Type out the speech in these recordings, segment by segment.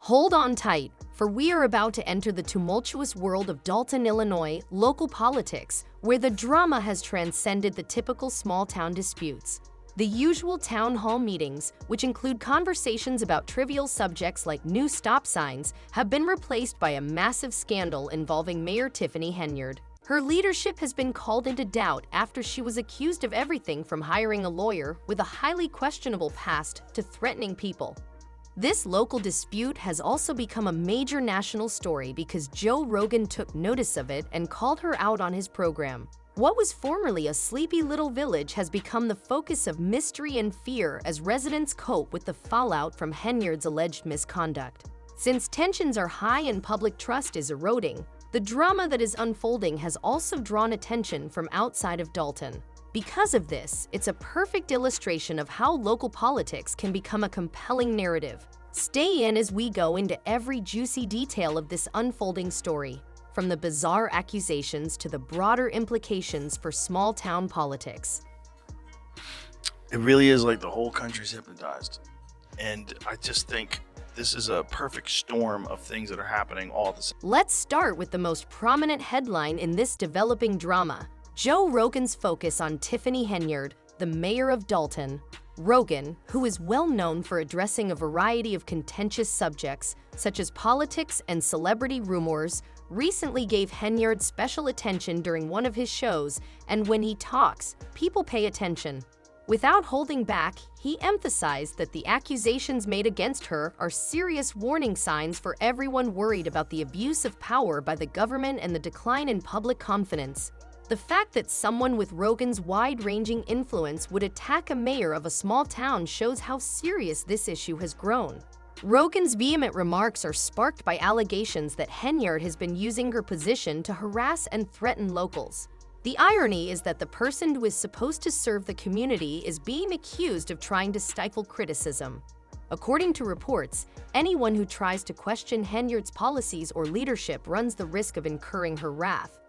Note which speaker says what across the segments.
Speaker 1: Hold on tight, for we are about to enter the tumultuous world of Dalton, Illinois, local politics, where the drama has transcended the typical small-town disputes. The usual town hall meetings, which include conversations about trivial subjects like new stop signs, have been replaced by a massive scandal involving Mayor Tiffany Henyard. Her leadership has been called into doubt after she was accused of everything from hiring a lawyer with a highly questionable past to threatening people. This local dispute has also become a major national story because Joe Rogan took notice of it and called her out on his program. What was formerly a sleepy little village has become the focus of mystery and fear as residents cope with the fallout from Henyard's alleged misconduct. Since tensions are high and public trust is eroding, the drama that is unfolding has also drawn attention from outside of Dalton. Because of this, it's a perfect illustration of how local politics can become a compelling narrative. Stay in as we go into every juicy detail of this unfolding story, from the bizarre accusations to the broader implications for small-town politics.
Speaker 2: It really is like the whole country's hypnotized. And I just think this is a perfect storm of things that are happening all at the same time.
Speaker 1: Let's start with the most prominent headline in this developing drama: Joe Rogan's focus on Tiffany Henyard, the mayor of Dalton. Rogan, who is well known for addressing a variety of contentious subjects, such as politics and celebrity rumors, recently gave Henyard special attention during one of his shows, and when he talks, people pay attention. Without holding back, he emphasized that the accusations made against her are serious warning signs for everyone worried about the abuse of power by the government and the decline in public confidence. The fact that someone with Rogan's wide-ranging influence would attack a mayor of a small town shows how serious this issue has grown. Rogan's vehement remarks are sparked by allegations that Henyard has been using her position to harass and threaten locals. The irony is that the person who is supposed to serve the community is being accused of trying to stifle criticism. According to reports, anyone who tries to question Henyard's policies or leadership runs the risk of incurring her wrath.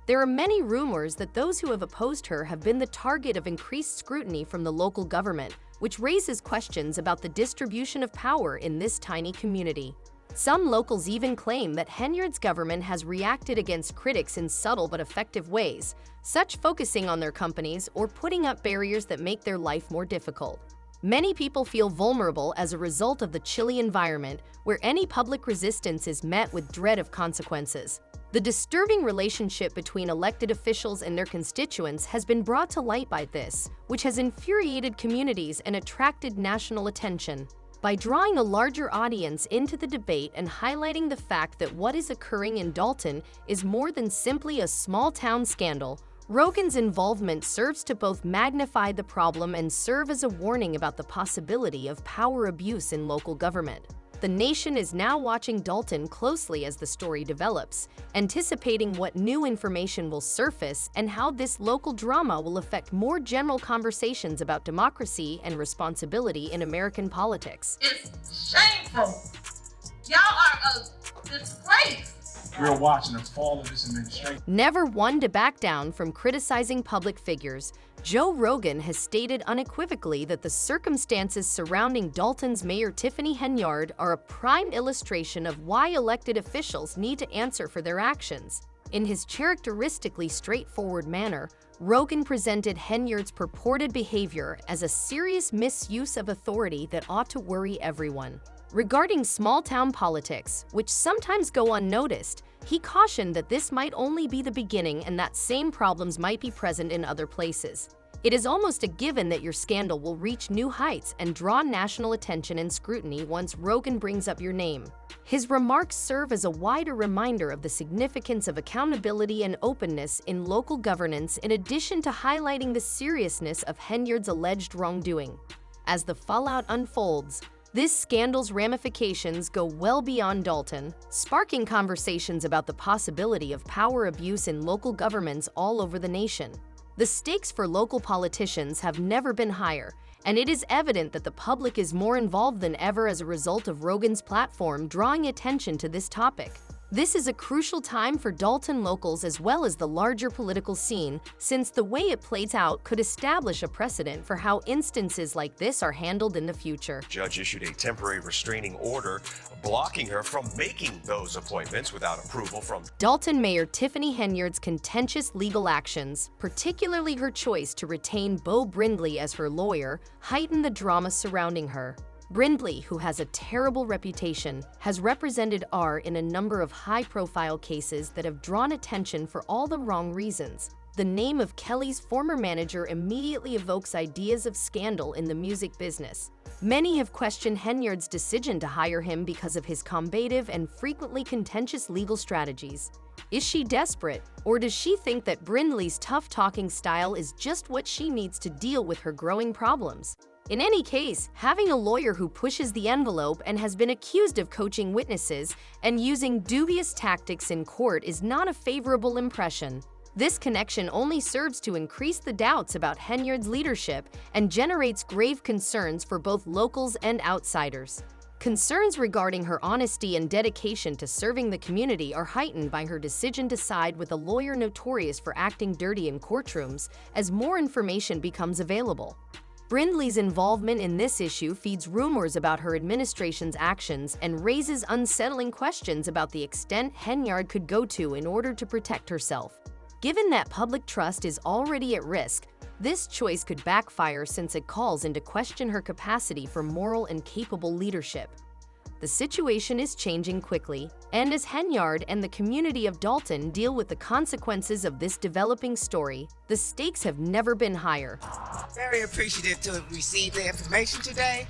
Speaker 1: There are many rumors that those who have opposed her have been the target of increased scrutiny from the local government, which raises questions about the distribution of power in this tiny community. Some locals even claim that Henyard's government has reacted against critics in subtle but effective ways, such focusing on their companies or putting up barriers that make their life more difficult. Many people feel vulnerable as a result of the chilly environment, where any public resistance is met with dread of consequences. The disturbing relationship between elected officials and their constituents has been brought to light by this, which has infuriated communities and attracted national attention. By drawing a larger audience into the debate and highlighting the fact that what is occurring in Dalton is more than simply a small-town scandal, Rogan's involvement serves to both magnify the problem and serve as a warning about the possibility of power abuse in local government. The nation is now watching Dalton closely as the story develops, anticipating what new information will surface and how this local drama will affect more general conversations about democracy and responsibility in American politics.
Speaker 3: It's shameful. Y'all are a disgrace.
Speaker 4: We're watching the fall of this administration.
Speaker 1: Never one to back down from criticizing public figures, Joe Rogan has stated unequivocally that the circumstances surrounding Dalton's Mayor Tiffany Henyard are a prime illustration of why elected officials need to answer for their actions. In his characteristically straightforward manner, Rogan presented Henyard's purported behavior as a serious misuse of authority that ought to worry everyone. Regarding small-town politics, which sometimes go unnoticed, he cautioned that this might only be the beginning and that same problems might be present in other places. It is almost a given that your scandal will reach new heights and draw national attention and scrutiny once Rogan brings up your name. His remarks serve as a wider reminder of the significance of accountability and openness in local governance, in addition to highlighting the seriousness of Henyard's alleged wrongdoing. As the fallout unfolds, this scandal's ramifications go well beyond Dalton, sparking conversations about the possibility of power abuse in local governments all over the nation. The stakes for local politicians have never been higher, and it is evident that the public is more involved than ever as a result of Rogan's platform drawing attention to this topic. This is a crucial time for Dalton locals as well as the larger political scene, since the way it plays out could establish a precedent for how instances like this are handled in the future.
Speaker 5: Judge issued a temporary restraining order blocking her from making those appointments without approval from
Speaker 1: Dalton Mayor Tiffany Henyard's contentious legal actions, particularly her choice to retain Beau Brindley as her lawyer, heightened the drama surrounding her. Brindley, who has a terrible reputation, has represented R in a number of high-profile cases that have drawn attention for all the wrong reasons. The name of Kelly's former manager immediately evokes ideas of scandal in the music business. Many have questioned Henyard's decision to hire him because of his combative and frequently contentious legal strategies. Is she desperate, or does she think that Brindley's tough-talking style is just what she needs to deal with her growing problems? In any case, having a lawyer who pushes the envelope and has been accused of coaching witnesses and using dubious tactics in court is not a favorable impression. This connection only serves to increase the doubts about Henyard's leadership and generates grave concerns for both locals and outsiders. Concerns regarding her honesty and dedication to serving the community are heightened by her decision to side with a lawyer notorious for acting dirty in courtrooms as more information becomes available. Brindley's involvement in this issue feeds rumors about her administration's actions and raises unsettling questions about the extent Henyard could go to in order to protect herself. Given that public trust is already at risk, this choice could backfire since it calls into question her capacity for moral and capable leadership. The situation is changing quickly, and as Henyard and the community of Dalton deal with the consequences of this developing story, the stakes have never been higher.
Speaker 6: Very appreciative to receive the information today.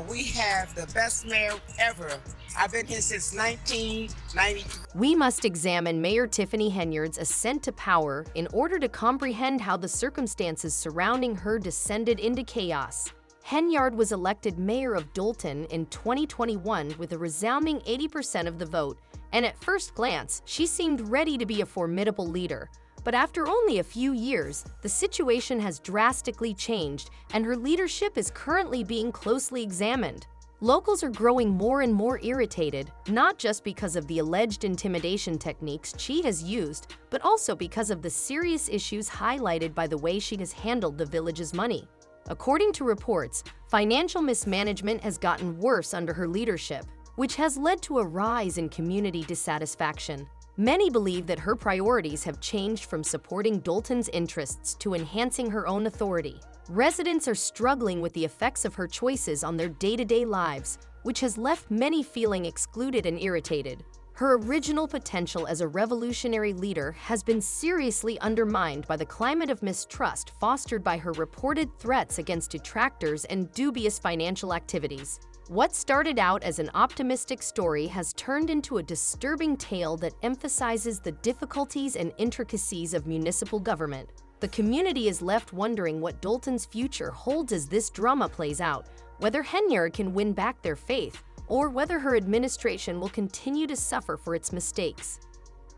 Speaker 6: We have the best mayor ever. I've been here since 1993.
Speaker 1: We must examine Mayor Tiffany Henyard's ascent to power in order to comprehend how the circumstances surrounding her descended into chaos. Henyard was elected mayor of Dalton in 2021 with a resounding 80% of the vote, and at first glance, she seemed ready to be a formidable leader. But after only a few years, the situation has drastically changed, and her leadership is currently being closely examined. Locals are growing more and more irritated, not just because of the alleged intimidation techniques she has used, but also because of the serious issues highlighted by the way she has handled the village's money. According to reports, financial mismanagement has gotten worse under her leadership, which has led to a rise in community dissatisfaction. Many believe that her priorities have changed from supporting Dalton's interests to enhancing her own authority. Residents are struggling with the effects of her choices on their day-to-day lives, which has left many feeling excluded and irritated. Her original potential as a revolutionary leader has been seriously undermined by the climate of mistrust fostered by her reported threats against detractors and dubious financial activities. What started out as an optimistic story has turned into a disturbing tale that emphasizes the difficulties and intricacies of municipal government. The community is left wondering what Dalton's future holds as this drama plays out, whether Henyard can win back their faith, or whether her administration will continue to suffer for its mistakes.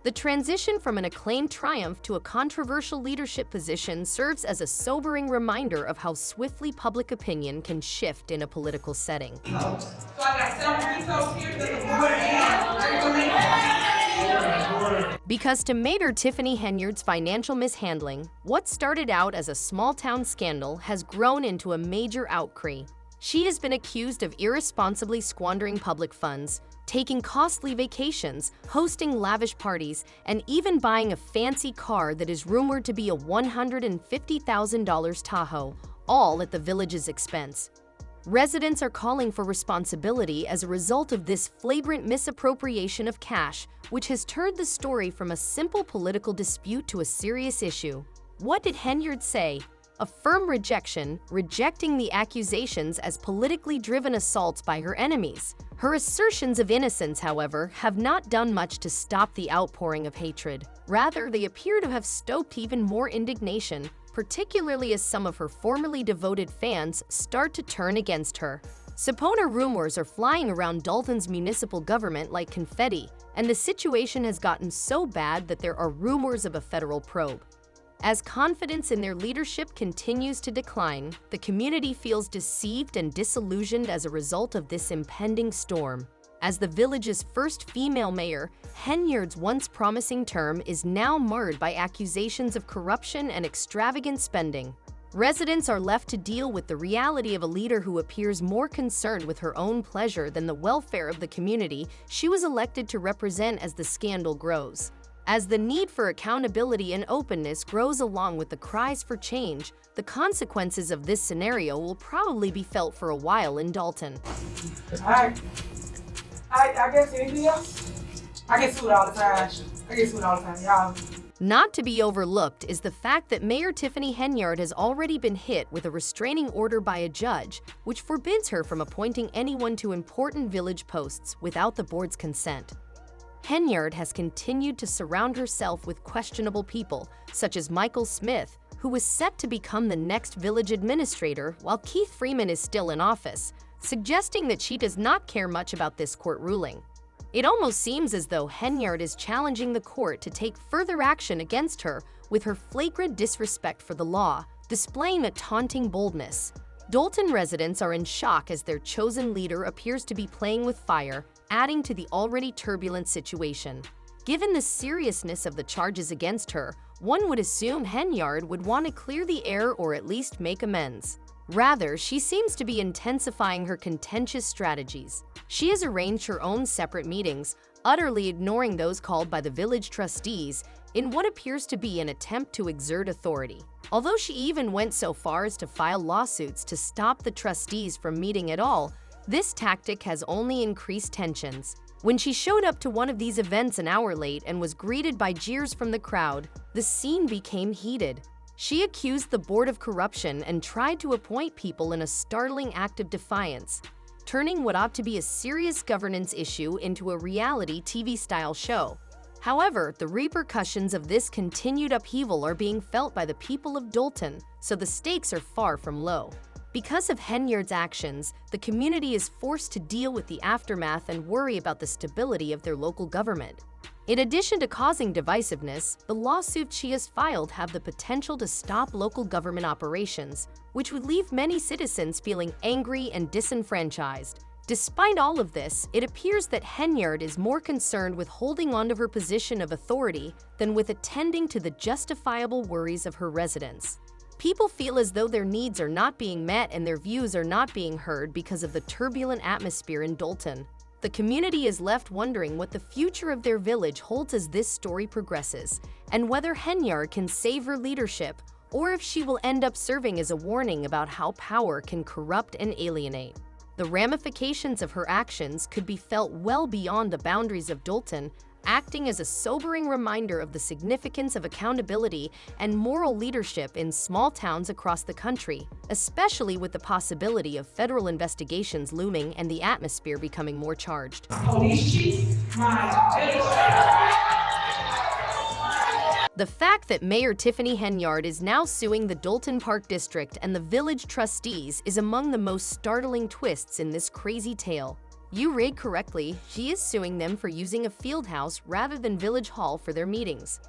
Speaker 1: The transition from an acclaimed triumph to a controversial leadership position serves as a sobering reminder of how swiftly public opinion can shift in a political setting.
Speaker 3: So I got 7 results here.
Speaker 1: Because to Mayor Tiffany Henyard's financial mishandling, what started out as a small-town scandal has grown into a major outcry. She has been accused of irresponsibly squandering public funds, taking costly vacations, hosting lavish parties, and even buying a fancy car that is rumored to be a $150,000 Tahoe, all at the village's expense. Residents are calling for responsibility as a result of this flagrant misappropriation of cash, which has turned the story from a simple political dispute to a serious issue. What did Henyard say? A firm rejection, rejecting the accusations as politically driven assaults by her enemies. Her assertions of innocence, however, have not done much to stop the outpouring of hatred. Rather, they appear to have stoked even more indignation, particularly as some of her formerly devoted fans start to turn against her. Subpoena rumors are flying around Dalton's municipal government like confetti, and the situation has gotten so bad that there are rumors of a federal probe. As confidence in their leadership continues to decline, the community feels deceived and disillusioned as a result of this impending storm. As the village's first female mayor, Henyard's once promising term is now marred by accusations of corruption and extravagant spending. Residents are left to deal with the reality of a leader who appears more concerned with her own pleasure than the welfare of the community she was elected to represent as the scandal grows. As the need for accountability and openness grows along with the cries for change, the consequences of this scenario will probably be felt for a while in Dalton.
Speaker 3: I guess anything else? I get sued all the time. Y'all.
Speaker 1: Not to be overlooked is the fact that Mayor Tiffany Henyard has already been hit with a restraining order by a judge, which forbids her from appointing anyone to important village posts without the board's consent. Henyard has continued to surround herself with questionable people, such as Michael Smith, who is set to become the next village administrator while Keith Freeman is still in office, suggesting that she does not care much about this court ruling. It almost seems as though Henyard is challenging the court to take further action against her with her flagrant disrespect for the law, displaying a taunting boldness. Dalton residents are in shock as their chosen leader appears to be playing with fire, adding to the already turbulent situation. Given the seriousness of the charges against her, one would assume Henyard would want to clear the air or at least make amends. Rather, she seems to be intensifying her contentious strategies. She has arranged her own separate meetings, utterly ignoring those called by the village trustees in what appears to be an attempt to exert authority. Although she even went so far as to file lawsuits to stop the trustees from meeting at all, this tactic has only increased tensions. When she showed up to one of these events an hour late and was greeted by jeers from the crowd, the scene became heated. She accused the board of corruption and tried to appoint people in a startling act of defiance, turning what ought to be a serious governance issue into a reality TV-style show. However, the repercussions of this continued upheaval are being felt by the people of Dalton, so the stakes are far from low. Because of Henyard's actions, the community is forced to deal with the aftermath and worry about the stability of their local government. In addition to causing divisiveness, the lawsuits she has filed have the potential to stop local government operations, which would leave many citizens feeling angry and disenfranchised. Despite all of this, it appears that Henyard is more concerned with holding on to her position of authority than with attending to the justifiable worries of her residents. People feel as though their needs are not being met and their views are not being heard because of the turbulent atmosphere in Dalton. The community is left wondering what the future of their village holds as this story progresses, and whether Henyard can save her leadership, or if she will end up serving as a warning about how power can corrupt and alienate. The ramifications of her actions could be felt well beyond the boundaries of Dalton, acting as a sobering reminder of the significance of accountability and moral leadership in small towns across the country, especially with the possibility of federal investigations looming and the atmosphere becoming more charged.
Speaker 3: Police chief,
Speaker 1: The fact that Mayor Tiffany Henyard is now suing the Dalton Park District and the village trustees is among the most startling twists in this crazy tale. You read correctly, she is suing them for using a field house rather than Village Hall for their meetings.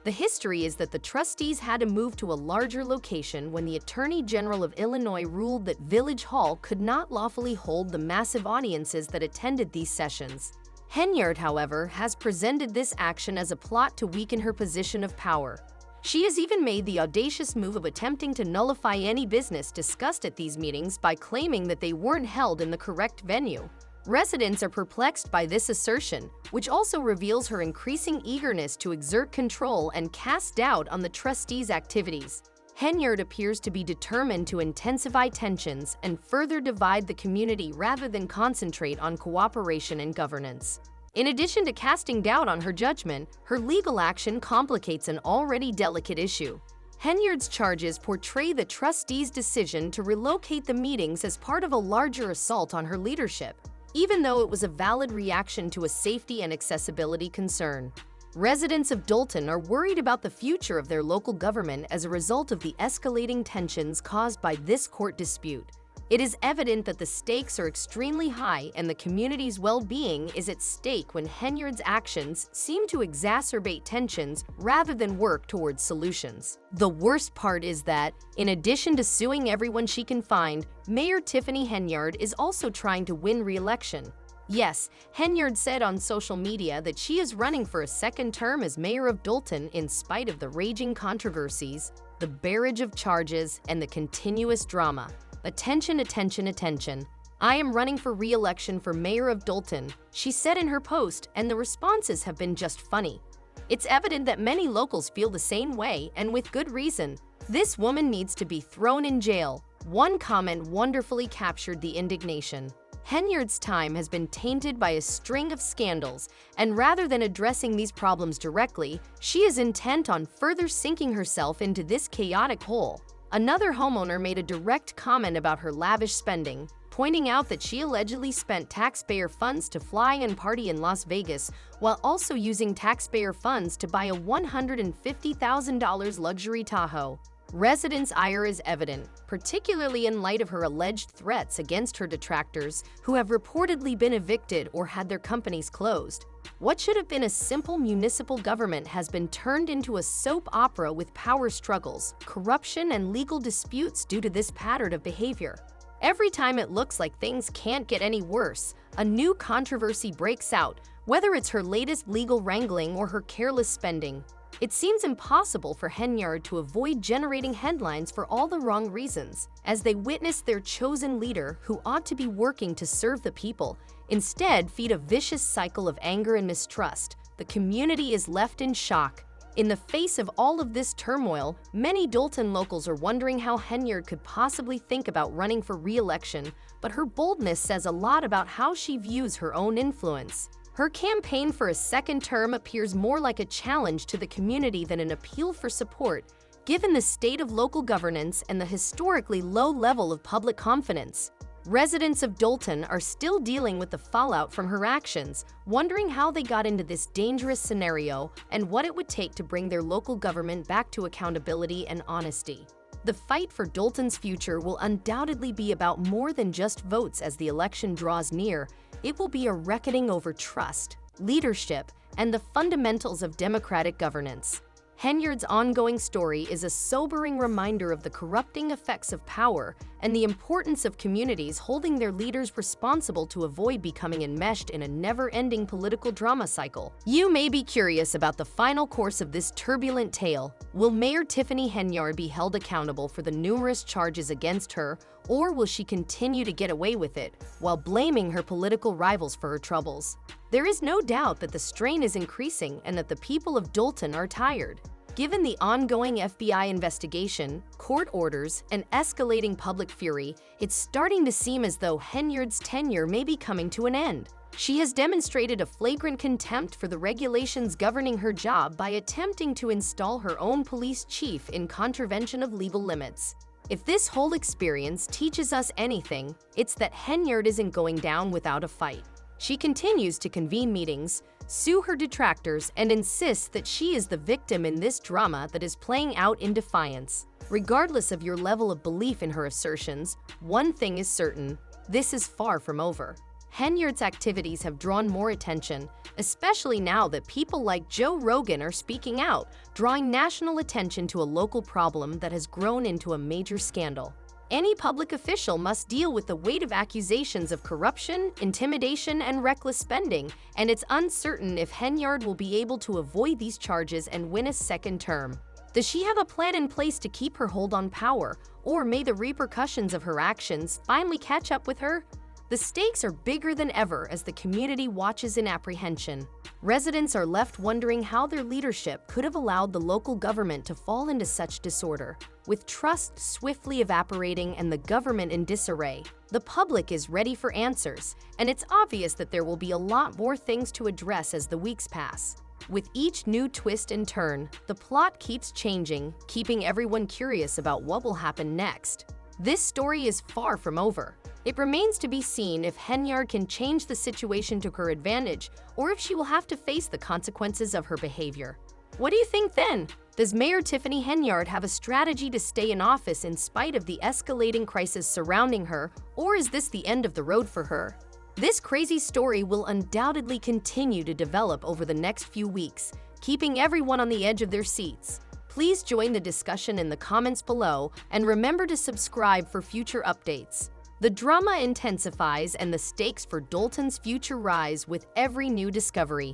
Speaker 1: The history is that the trustees had to move to a larger location when the Attorney General of Illinois ruled that Village Hall could not lawfully hold the massive audiences that attended these sessions. Henyard, however, has presented this action as a plot to weaken her position of power. She has even made the audacious move of attempting to nullify any business discussed at these meetings by claiming that they weren't held in the correct venue. Residents are perplexed by this assertion, which also reveals her increasing eagerness to exert control and cast doubt on the trustees' activities. Henyard appears to be determined to intensify tensions and further divide the community rather than concentrate on cooperation and governance. In addition to casting doubt on her judgment, her legal action complicates an already delicate issue. Henyard's charges portray the trustees' decision to relocate the meetings as part of a larger assault on her leadership, even though it was a valid reaction to a safety and accessibility concern. Residents of Dalton are worried about the future of their local government as a result of the escalating tensions caused by this court dispute. It is evident that the stakes are extremely high and the community's well-being is at stake when Henyard's actions seem to exacerbate tensions rather than work towards solutions. The worst part is that, in addition to suing everyone she can find, Mayor Tiffany Henyard is also trying to win re-election. Yes, Henyard said on social media that she is running for a second term as mayor of Dalton in spite of the raging controversies, the barrage of charges, and the continuous drama. Attention, attention, attention. I am running for re-election for mayor of Dalton, she said in her post, and the responses have been just funny. It's evident that many locals feel the same way, and with good reason. This woman needs to be thrown in jail. One comment wonderfully captured the indignation. Henyard's time has been tainted by a string of scandals, and rather than addressing these problems directly, she is intent on further sinking herself into this chaotic hole. Another homeowner made a direct comment about her lavish spending, pointing out that she allegedly spent taxpayer funds to fly and party in Las Vegas, while also using taxpayer funds to buy a $150,000 luxury Tahoe. Residents' ire is evident, particularly in light of her alleged threats against her detractors, who have reportedly been evicted or had their companies closed. What should have been a simple municipal government has been turned into a soap opera with power struggles, corruption, and legal disputes due to this pattern of behavior. Every time it looks like things can't get any worse, a new controversy breaks out, whether it's her latest legal wrangling or her careless spending. It seems impossible for Henyard to avoid generating headlines for all the wrong reasons, as they witness their chosen leader, who ought to be working to serve the people, instead feed a vicious cycle of anger and mistrust. The community is left in shock. In the face of all of this turmoil, many Dalton locals are wondering how Henyard could possibly think about running for re-election, but her boldness says a lot about how she views her own influence. Her campaign for a second term appears more like a challenge to the community than an appeal for support, given the state of local governance and the historically low level of public confidence. Residents of Dalton are still dealing with the fallout from her actions, wondering how they got into this dangerous scenario and what it would take to bring their local government back to accountability and honesty. The fight for Dalton's future will undoubtedly be about more than just votes as the election draws near. It will be a reckoning over trust, leadership, and the fundamentals of democratic governance. Henyard's ongoing story is a sobering reminder of the corrupting effects of power and the importance of communities holding their leaders responsible to avoid becoming enmeshed in a never-ending political drama cycle. You may be curious about the final course of this turbulent tale. Will Mayor Tiffany Henyard be held accountable for the numerous charges against her, or will she continue to get away with it while blaming her political rivals for her troubles? There is no doubt that the strain is increasing and that the people of Dalton are tired. Given the ongoing FBI investigation, court orders, and escalating public fury, it's starting to seem as though Henyard's tenure may be coming to an end. She has demonstrated a flagrant contempt for the regulations governing her job by attempting to install her own police chief in contravention of legal limits. If this whole experience teaches us anything, it's that Henyard isn't going down without a fight. She continues to convene meetings, sue her detractors, and insists that she is the victim in this drama that is playing out in defiance. Regardless of your level of belief in her assertions, one thing is certain: this is far from over. Henyard's activities have drawn more attention, especially now that people like Joe Rogan are speaking out, drawing national attention to a local problem that has grown into a major scandal. Any public official must deal with the weight of accusations of corruption, intimidation, and reckless spending, and it's uncertain if Henyard will be able to avoid these charges and win a second term. Does she have a plan in place to keep her hold on power, or may the repercussions of her actions finally catch up with her? The stakes are bigger than ever as the community watches in apprehension. Residents are left wondering how their leadership could have allowed the local government to fall into such disorder. With trust swiftly evaporating and the government in disarray, the public is ready for answers, and it's obvious that there will be a lot more things to address as the weeks pass. With each new twist and turn, the plot keeps changing, keeping everyone curious about what will happen next. This story is far from over. It remains to be seen if Henyard can change the situation to her advantage, or if she will have to face the consequences of her behavior. What do you think then? Does Mayor Tiffany Henyard have a strategy to stay in office in spite of the escalating crisis surrounding her, or is this the end of the road for her? This crazy story will undoubtedly continue to develop over the next few weeks, keeping everyone on the edge of their seats. Please join the discussion in the comments below, and remember to subscribe for future updates. The drama intensifies and the stakes for Dalton's future rise with every new discovery.